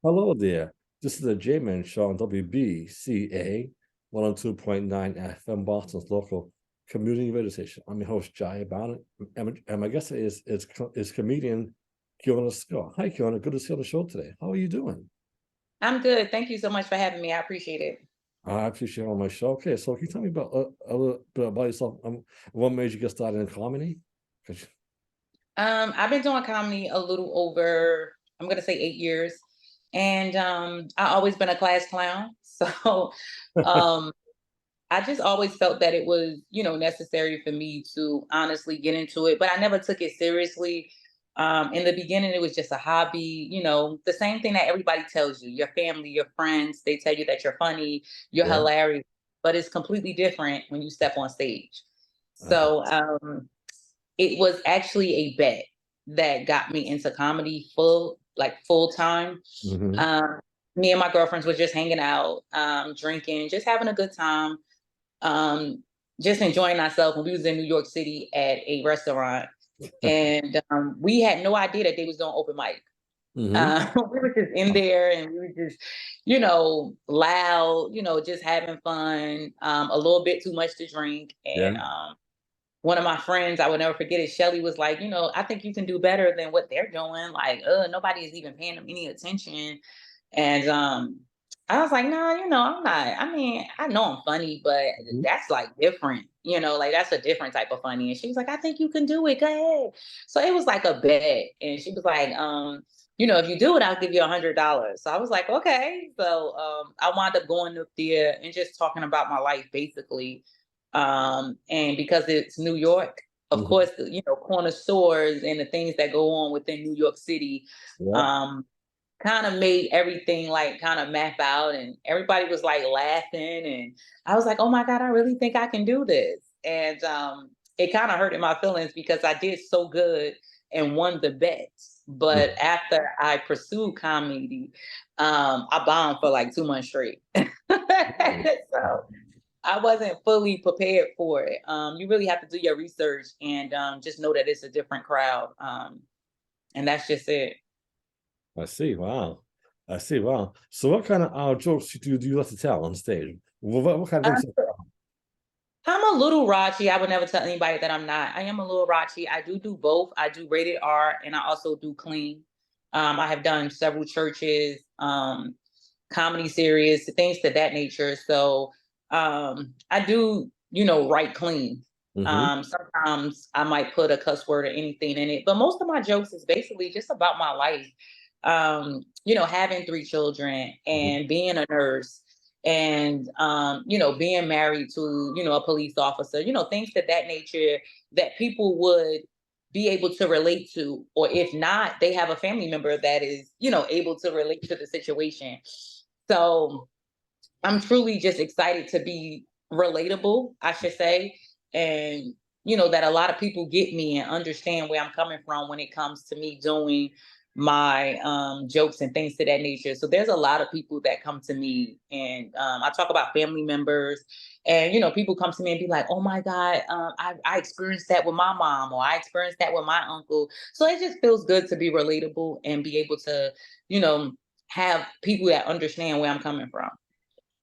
Hello there. This is the Jayman show on WBCA 102.9 FM, Boston's local community radio station. I'm your host, Jaiye, and my guest is comedian Keonna Scott. Hi, Keonna. Good to see you on the show today. How are you doing? I'm good. Thank you so much for having me. I appreciate it. I appreciate you on my show. Okay, so can you tell me about a little bit about yourself? What made you get started in comedy? 'Cause- I've been doing comedy a little over, I'm gonna say 8 years. And I always been a class clown. So um I just always felt that it was, necessary for me to honestly get into it, but I never took it seriously. In the beginning, it was just a hobby, the same thing that everybody tells you, your family, your friends, they tell you that you're funny, you're yeah. hilarious, but it's completely different when you step on stage. Uh, So it was actually a bet that got me into comedy full time. mhm. Um, Me and my girlfriends were just hanging out, drinking, just having a good time, um, just enjoying ourselves. When we was in New York City at a restaurant, and we had no idea that they was doing open mic. Mhm. We were just in there, and we were just, loud, just having fun. A little bit too much to drink, Yeah. and one of my friends, I would never forget it, Shelly was like, I think you can do better than what they're doing. Like, nobody is even paying them any attention. And I was like, no, I'm not. I mean, I know I'm funny, but Mhm. that's like different, like that's a different type of funny. And she was like, I think you can do it. Go ahead. So it was like a bet. And she was like, if you do it, I'll give you $100. So I was like, okay. So I wound up going up there and just talking about my life basically, and because it's New York, of Mhm. course, corner stores and the things that go on within New York City, Yeah. um, kind of made everything like kind of map out, and everybody was like laughing, and I was like, oh my God, I really think I can do this. And it kind of hurted my feelings because I did so good and won the bet. But Mhm. after I pursued comedy, I bombed for like 2 months straight. So I wasn't fully prepared for it. You really have to do your research and just know that it's a different crowd. And that's just it. I see. Wow. I see. Wow. So, what kind of jokes do you like to tell on stage? What kind of Um, things? I'm a little raunchy. I would never tell anybody that I'm not. I am a little raunchy. I do both. I do rated R and I also do clean. I have done several churches, comedy series, things to that nature. So I do, write clean. Hmm. Sometimes I might put a cuss word or anything in it, but most of my jokes is basically just about my life. Having 3 children Hmm. and being a nurse and being married to, a police officer, things of that nature that people would be able to relate to, or if not, they have a family member that is, able to relate to the situation. So I'm truly just excited to be relatable, I should say, and that a lot of people get me and understand where I'm coming from when it comes to me doing my jokes and things to that nature. So there's a lot of people that come to me, and I talk about family members, and people come to me and be like, "Oh my God, I experienced that with my mom, or I experienced that with my uncle." So it just feels good to be relatable and be able to, you know, have people that understand where I'm coming from.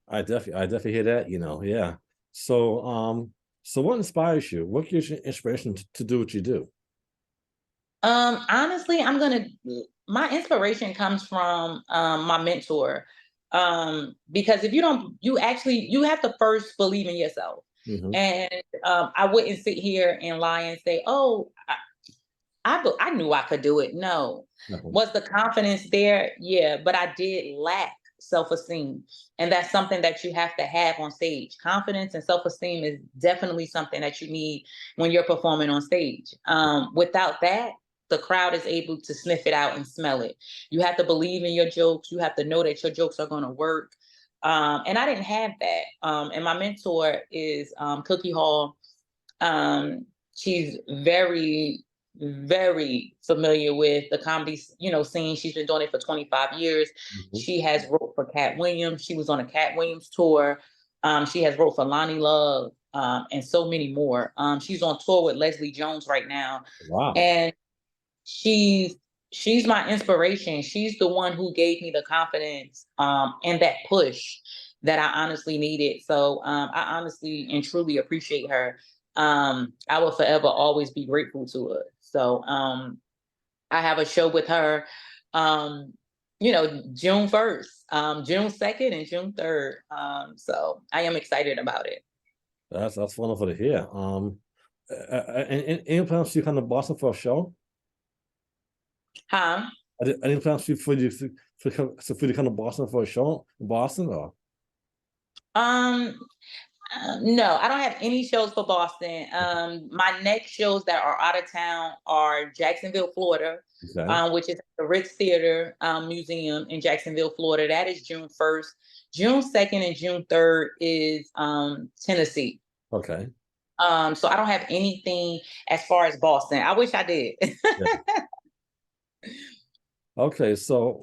I definitely hear that. Yeah. So, so what inspires you? What gives you inspiration to do what you do? Honestly, my inspiration comes from my mentor. Because if you don't, you have to first believe in yourself. Hmm. And I wouldn't sit here and lie and say, "Oh, I knew I could do it." No. Was the confidence there? Yeah, but I did lack self-esteem. And that's something that you have to have on stage. Confidence and self-esteem is definitely something that you need when you're performing on stage. Without that, the crowd is able to sniff it out and smell it. You have to believe in your jokes. You have to know that your jokes are going to work. And I didn't have that. And my mentor is Cookie Hall. She's very familiar with the comedy, scene. She's been doing it for 25 years. Hmm. She has wrote for Cat Williams. She was on a Cat Williams tour. She has wrote for Lonnie Love, and so many more. She's on tour with Leslie Jones right now, Wow. and she's she's my inspiration. She's the one who gave me the confidence and that push that I honestly needed. So I honestly and truly appreciate her. I will forever always be grateful to her. So I have a show with her, um, June 1st, June 2nd, and June 3rd. So I am excited about it. That's wonderful to hear. Any plans to come to Boston for a show? Huh? Any plans for you to come to Boston for a show in Boston or? Um, no, I don't have any shows for Boston. My next shows that are out of town are Jacksonville, Florida, Okay. which is the Ritz Theater Museum in Jacksonville, Florida. That is June 1st. June 2nd and June 3rd is Tennessee. Okay. So I don't have anything as far as Boston. I wish I did. Yeah. Okay. So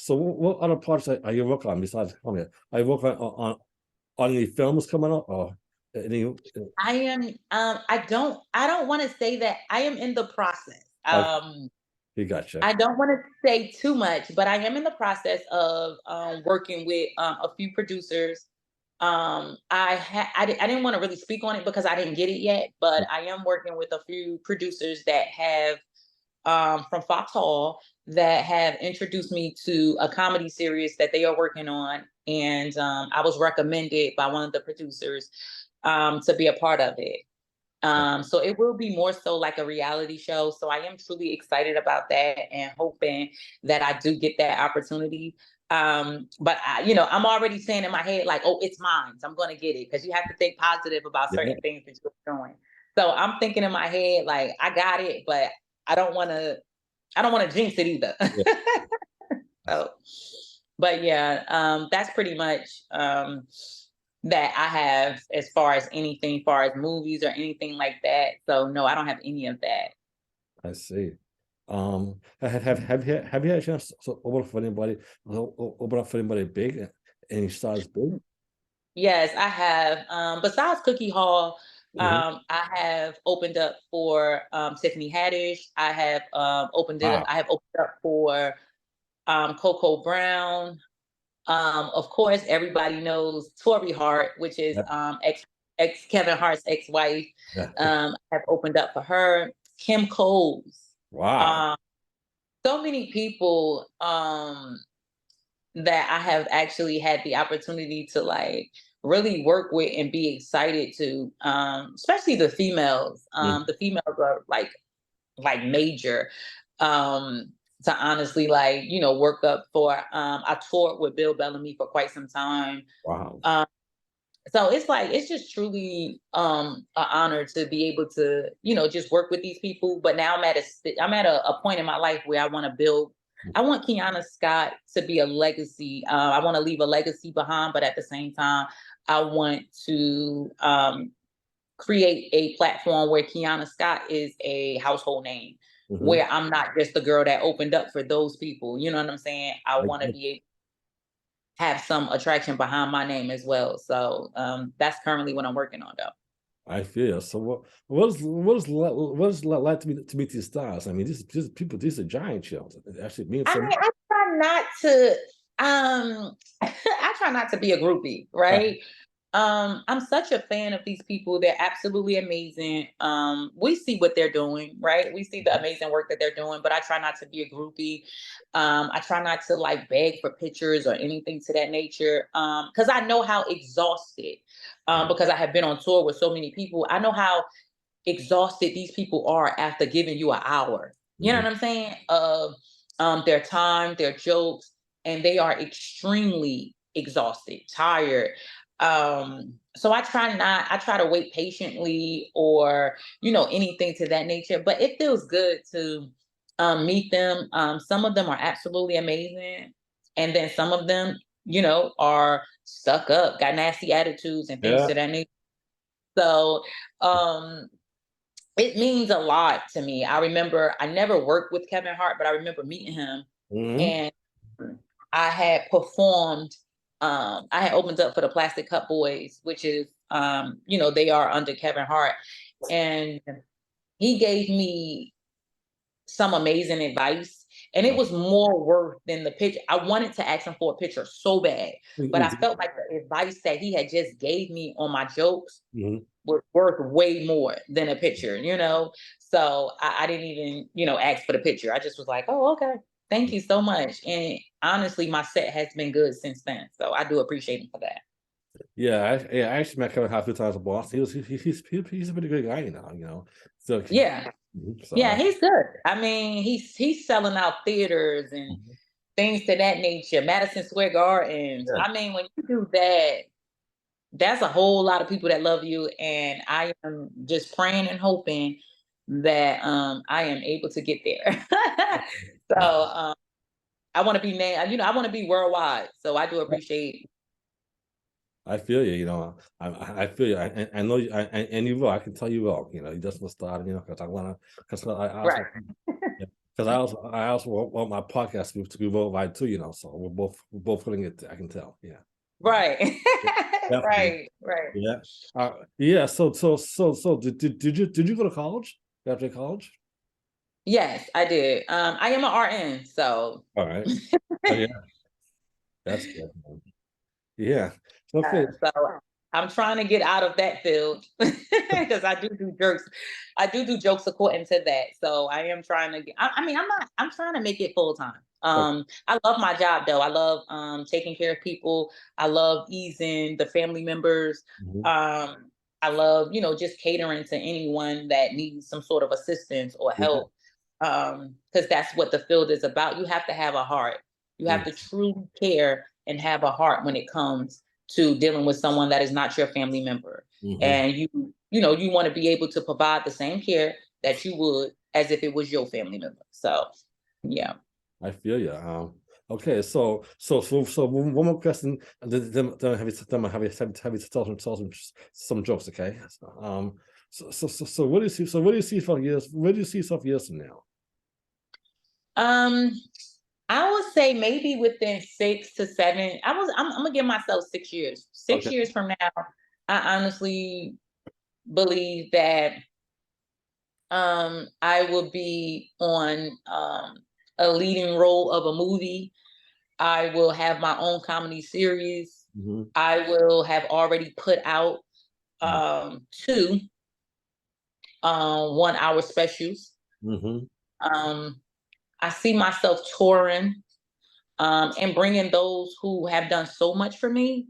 what other projects are you working on besides coming? Are you working on any films coming up or any? I am I don't want to say that I am in the process. Okay, you gotcha. I don't want to say too much, but I am in the process of working with a few producers. I didn't want to really speak on it because I didn't get it yet, but I am working with a few producers that have from Fox Hall that have introduced me to a comedy series that they are working on, and I was recommended by one of the producers to be a part of it. So it will be more so like a reality show. So I am truly excited about that and hoping that I do get that opportunity. But I'm already saying in my head, like, oh, it's mine. So I'm gonna get it because you have to think positive about Yeah. certain things that you're doing. So I'm thinking in my head, like, I got it, but I don't wanna jinx it either. Yeah. So, but yeah, that's pretty much that I have as far as anything, far as movies or anything like that. So no, I don't have any of that. I see. Have you had a chance to open up for anybody big? Any stars big? Yes, I have. Besides Cookie Hall, Mhm. I have opened up for Tiffany Haddish. I have opened it. Wow. I have opened up for Coco Brown. Of course, everybody knows Tori Hart, which is Yeah. ex Kevin Hart's ex-wife. Yeah. Have opened up for her. Kim Coles. Wow. Um, so many people that I have actually had the opportunity to like really work with and be excited to, especially the females. Mm. The females are like major. Um, to honestly work up for. I toured with Bill Bellamy for quite some time. Wow. Um, so it's just truly an honor to be able to just work with these people. But now I'm at a point in my life where I want to build. I want Keonna Scott to be a legacy. I want to leave a legacy behind, but at the same time, I want to create a platform where Keonna Scott is a household name, Mhm. where I'm not just the girl that opened up for those people. You know what I'm saying? I I want to get be able have some attraction behind my name as well. So that's currently what I'm working on, though. I feel. So what is like to meet these stars? I mean, these people, these are giant shows. It actually means I so mean, much. I try not to. I try not to be a groupie, Right. right? I'm such a fan of these people. They're absolutely amazing. We see what they're doing, right? We see the Mhm. amazing work that they're doing, but I try not to be a groupie. I try not to like beg for pictures or anything to that nature. Because I know how exhausted, because I have been on tour with so many people. I know how exhausted these people are after giving you an hour. You know Mhm. what I'm saying? Of their time, their jokes, and they are extremely exhausted, tired. So I try to wait patiently or anything to that nature. But it feels good to meet them. Some of them are absolutely amazing, and then some of them, are stuck up, got nasty attitudes and things Yeah. to that nature. So um it means a lot to me. I remember I never worked with Kevin Hart, but I remember meeting him Mhm. and I had performed, I had opened up for the Plastic Cup Boys, which is they are under Kevin Hart. And he gave me some amazing advice. And it was more worth than the picture. I wanted to ask him for a picture so bad, but I felt like the advice that he had just gave me on my jokes Mhm. was worth way more than a picture, you know? So I didn't even, ask for the picture. I just was like, oh, okay. Thank you so much. And honestly, my set has been good since then. So I do appreciate him for that. I actually met Kevin Hart a few times in Boston. He's a pretty good guy, So, Yeah. so Yeah, he's good. I mean, he's selling out theaters and mhm. things to that nature, Madison Square Gardens. Yeah, I mean, when you do that, that's a whole lot of people that love you. And I am just praying and hoping that I am able to get there. So yeah. I want to be I want to be worldwide. So I do appreciate. I feel you. I feel you. I know you, and you will. I can tell you will. You just will start. Because I want to. Because I Right. also. Yeah, because I also want my podcast to be worldwide too. So we're both putting it. I can tell. Yeah. Yeah. Right. Yeah, definitely. Right. Right. Yeah. Yeah. So did you go to college? After college? Yes, I did. I am an RN, so All right. Oh yeah. That's good. Man. Yeah. Okay. so I'm trying to get out of that field because I do jokes. I do jokes according to that. So I am trying to get. I mean, I'm not. I'm trying to make it full time. Okay. I love my job though. I love taking care of people. I love easing the family members. Mhm. I love just catering to anyone that needs some sort of assistance or Yeah. help. Because that's what the field is about. You have to have a heart. You have Mm. to truly care and have a heart when it comes to dealing with someone that is not your family member. Mhm. And you want to be able to provide the same care that you would as if it was your family member. So, yeah. I feel you. Okay, so one more question, and then have you tell some jokes, okay? So what do you see? So what do you see for years? Where do you see yourself years from now? Um, I would say maybe within 6 to 7. I'm gonna give myself 6 years. Six Okay. years from now, I honestly believe that I will be on a leading role of a movie. I will have my own comedy series. Hmm. I will have already put out two 1 hour specials. Hmm. Um, I see myself touring and bringing those who have done so much for me,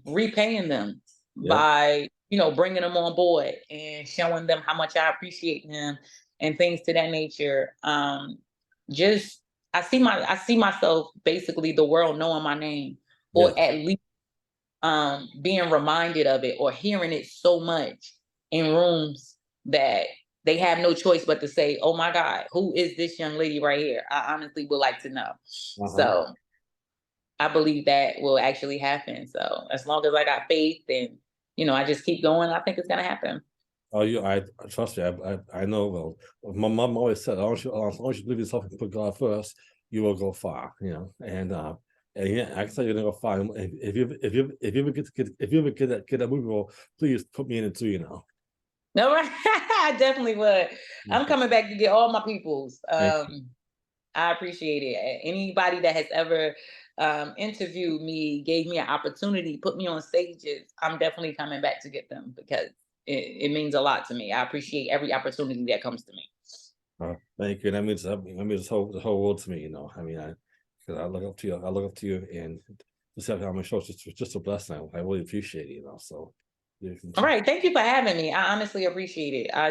repaying them Yeah. by bringing them on board and showing them how much I appreciate them and things to that nature. Just I see myself basically the world knowing my name, or Yes. at least being reminded of it or hearing it so much in rooms that they have no choice but to say, "Oh my God, who is this young lady right here?" I honestly would like to know. Uh-huh. So I believe that will actually happen. So as long as I got faith and I just keep going, I think it's gonna happen. Oh, I trust you. I know. Well, my mom always said, as long as you believe yourself and put God first, you will go far. And yeah, I can tell you're gonna go far. And if you ever get that movie role, please put me in it too. No, right? I definitely would. I'm Mhm. coming back to get all my peoples. Thank you. I appreciate it. Anybody that has ever interviewed me, gave me an opportunity, put me on stages, I'm definitely coming back to get them because it means a lot to me. I appreciate every opportunity that comes to me. Thank you. And that means the whole world to me. Because I look up to you. I look up to you, and just having on my show is just a blessing. I really appreciate it. So you can All right. Thank you for having me. I honestly appreciate it. I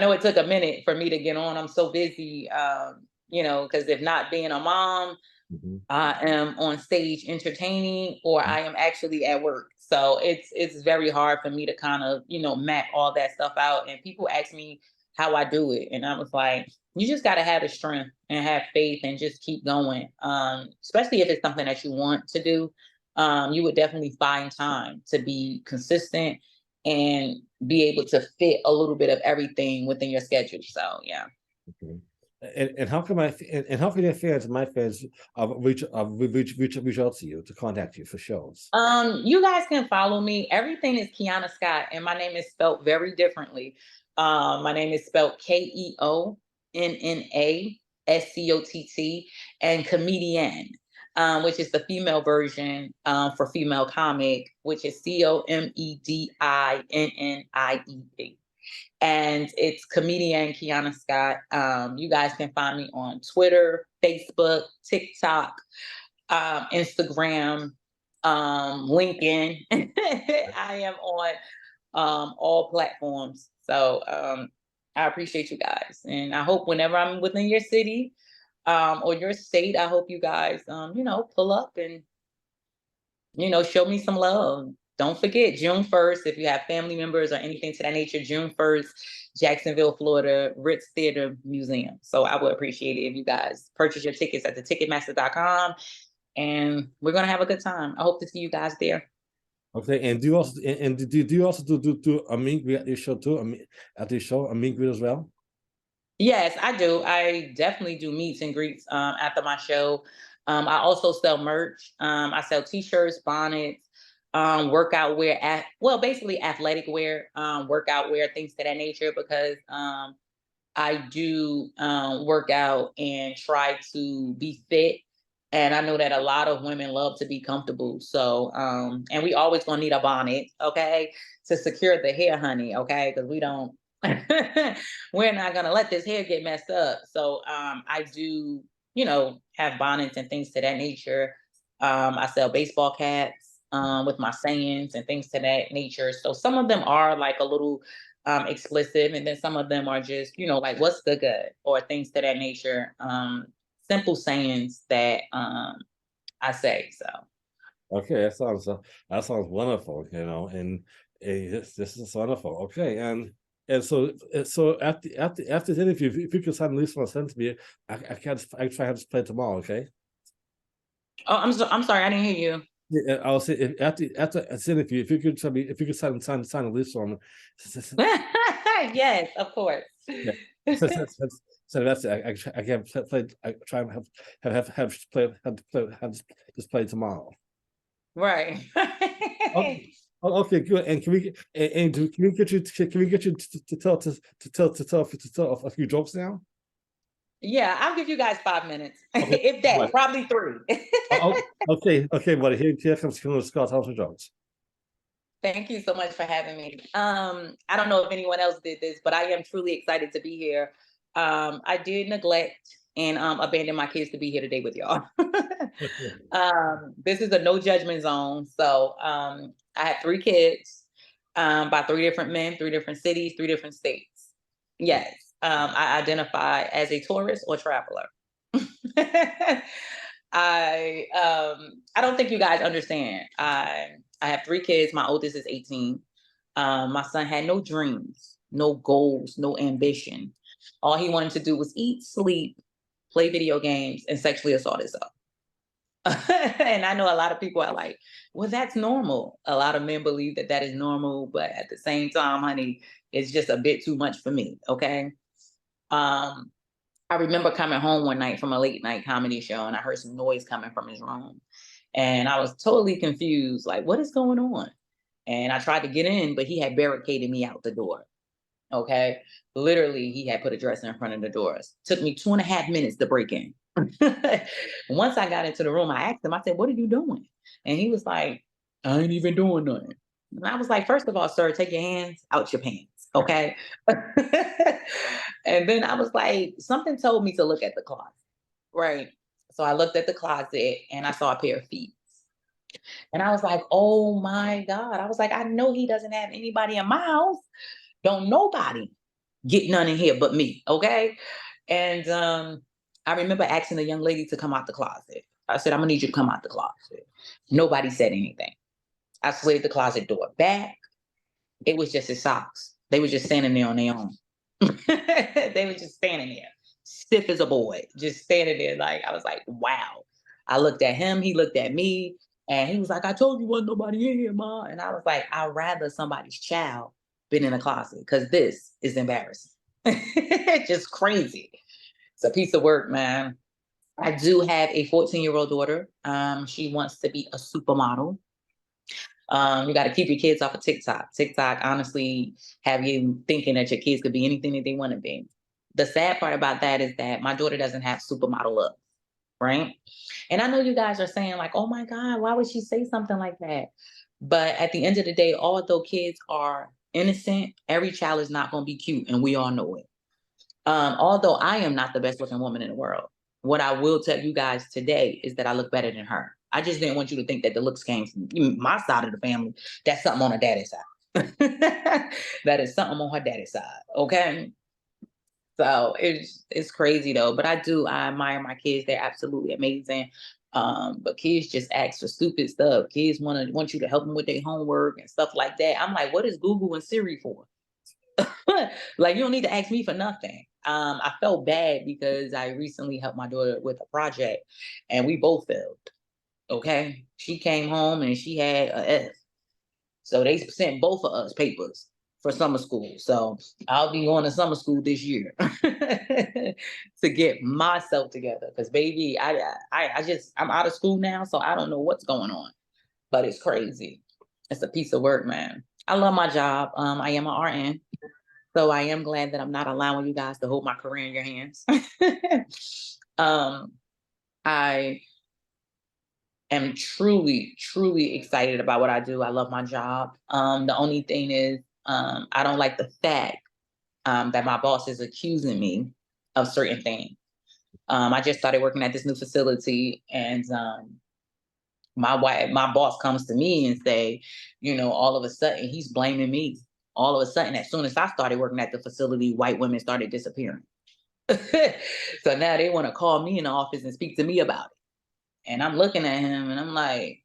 know it took a minute for me to get on. I'm so busy, because if not being a mom, Mhm. I am on stage entertaining or I am actually at work. So it's very hard for me to kind of, map all that stuff out. And people ask me how I do it. And I was like, you just gotta have the strength and have faith and just keep going. Especially if it's something that you want to do. You would definitely find time to be consistent and be able to fit a little bit of everything within your schedule. So yeah. Okay. And how can how can your fans, my fans, reach out to you to contact you for shows? You guys can follow me. Everything is Keonna Scott, and my name is spelled very differently. My name is spelled Keo Scott, and comedian, which is the female version for female comic, which is COMEDINNIE. And it's comedian Keonna Scott. You guys can find me on Twitter, Facebook, TikTok, Instagram, LinkedIn. I am on all platforms. So I appreciate you guys. And I hope whenever I'm within your city or your state, I hope you guys, pull up and, show me some love. Don't forget June 1st, if you have family members or anything to that nature, June 1st, Jacksonville, Florida, Ritz Theater Museum. So I would appreciate it if you guys purchase your tickets at theticketmaster.com, and we're going to have a good time. I hope to see you guys there. Okay, and do you also do a meet greet at your show too? At the show, a meet greet as well? Yes, I do. I definitely do meets and greets after my show. I also sell merch. I sell t-shirts, bonnets, workout wear, basically athletic wear, workout wear, things to that nature, because I do work out and try to be fit. And I know that a lot of women love to be comfortable. So, and we always gonna need a bonnet, okay, to secure the hair, honey, okay, because we don't, we're not gonna let this hair get messed up. So, I do, have bonnets and things to that nature. I sell baseball caps with my sayings and things to that nature. So some of them are like a little explicit, and then some of them are just, like what's the good or things to that nature. Simple sayings that I say. So Okay, that sounds wonderful, and this is wonderful. Okay, and so after the interview, if you could send Lisa and send to me, I try to play tomorrow. Okay. Oh, I'm sorry, I didn't hear you. Yeah, I'll say after the interview, if you could tell me, if you could sign a list on. Yes, of course. Yeah. So that's it. I can play. I try and have this play tomorrow. Right. Okay, good. And can we get you to tell a few jokes now? Yeah, I'll give you guys 5 minutes. Okay. If that, probably 3. Okay, buddy. Here comes Keonna Scott. Tell some jokes. Thank you so much for having me. I don't know if anyone else did this, but I am truly excited to be here. I did neglect and abandon my kids to be here today with y'all. This is a no judgment zone. So I have 3 kids by 3 different men, 3 different cities, 3 different states. Yes, I identify as a tourist or traveler. I don't think you guys understand. I have 3 kids. My oldest is 18. My son had no dreams, no goals, no ambition. All he wanted to do was eat, sleep, play video games, and sexually assault himself. And I know a lot of people are like, well, that's normal. A lot of men believe that that is normal, but at the same time, honey, it's just a bit too much for me. Okay. I remember coming home one night from a late night comedy show, and I heard some noise coming from his room. And I was totally confused, like, what is going on? And I tried to get in, but he had barricaded me out the door. Okay. Literally, he had put a dresser in front of the doors. Took me 2.5 minutes to break in. Once I got into the room, I asked him, I said, what are you doing? And he was like, I ain't even doing nothing. And I was like, first of all, sir, take your hands out your pants. Okay. And then I was like, something told me to look at the closet. Right. So I looked at the closet and I saw a pair of feet. And I was like, oh my God. I was like, I know he doesn't have anybody in my house. Don't nobody get none in here but me. Okay. And I remember asking the young lady to come out the closet. I said, I'm gonna need you to come out the closet. Nobody said anything. I slid the closet door back. It was just his socks. They were just standing there on their own. They were just standing there, stiff as a boy, just standing there. Like, I was like, wow. I looked at him, he looked at me, and he was like, I told you wasn't nobody in here, Ma. And I was like, I'd rather somebody's child been in a closet, because this is embarrassing. Just crazy. It's a piece of work, man. I do have a 14-year-old daughter. She wants to be a supermodel. You got to keep your kids off of TikTok. TikTok honestly have you thinking that your kids could be anything that they want to be. the sad part about that is that my daughter doesn't have supermodel looks, right? And I know you guys are saying like, "Oh my God, why would she say something like that?" But at the end of the day, although kids are innocent, every child is not going to be cute, and we all know it. Although I am not the best looking woman in the world, what I will tell you guys today is that I look better than her. I just didn't want you to think that the looks came from my side of the family. That's something on her daddy's side. That is something on her daddy's side. Okay. So it's crazy though. But I admire my kids. They're absolutely amazing. But kids just ask for stupid stuff. Kids want you to help them with their homework and stuff like that. I'm like, what is Google and Siri for? Like, you don't need to ask me for nothing. I felt bad because I recently helped my daughter with a project and we both failed. Okay. She came home and she had a F. So they sent both of us papers for summer school. So I'll be going to summer school this year to get myself together. Because baby, I'm out of school now, so I don't know what's going on. But it's crazy. It's a piece of work, man. I love my job. I am an RN. So I am glad that I'm not allowing you guys to hold my career in your hands. I am truly, truly excited about what I do. I love my job. The only thing is, I don't like the fact that my boss is accusing me of certain things. I just started working at this new facility, and my boss comes to me and say, all of a sudden he's blaming me. All of a sudden, as soon as I started working at the facility, white women started disappearing. So now they want to call me in the office and speak to me about it. And I'm looking at him and I'm like,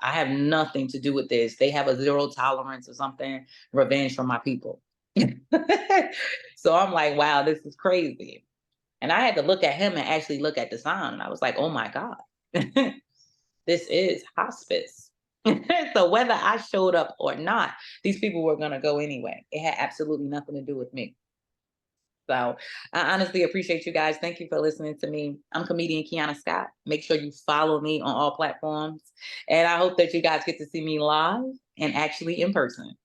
I have nothing to do with this. They have a zero tolerance or something, revenge from my people. So I'm like, wow, this is crazy. And I had to look at him and actually look at the sign. And I was like, oh my God, this is hospice. So whether I showed up or not, these people were going to go anyway. It had absolutely nothing to do with me. So I honestly appreciate you guys. Thank you for listening to me. I'm comedian Keonna Scott. Make sure you follow me on all platforms. And I hope that you guys get to see me live and actually in person.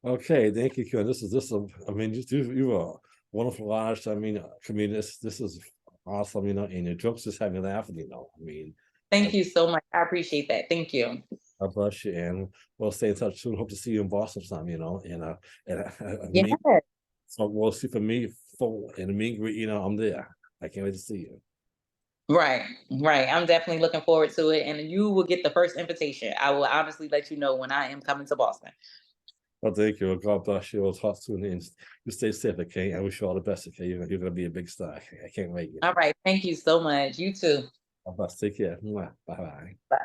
Okay, thank you, Keonna. I mean, you are a wonderful artist. I mean, comedian. This is awesome, and your jokes just have me laughing. I mean, Thank you so much. I appreciate that. Thank you. God bless you, and we'll stay in touch soon. Hope to see you in Boston sometime, Yeah. so we'll see for me in the meet and greet, I'm there. I can't wait to see you. Right, right. I'm definitely looking forward to it. And you will get the first invitation. I will honestly let you know when I am coming to Boston. Well, thank you. God bless you. We'll talk soon, and you stay safe, okay? I wish you all the best, okay? You're going to be a big star. I can't wait. All right. Thank you so much. You too. God bless. Take care. Bye-bye. Bye.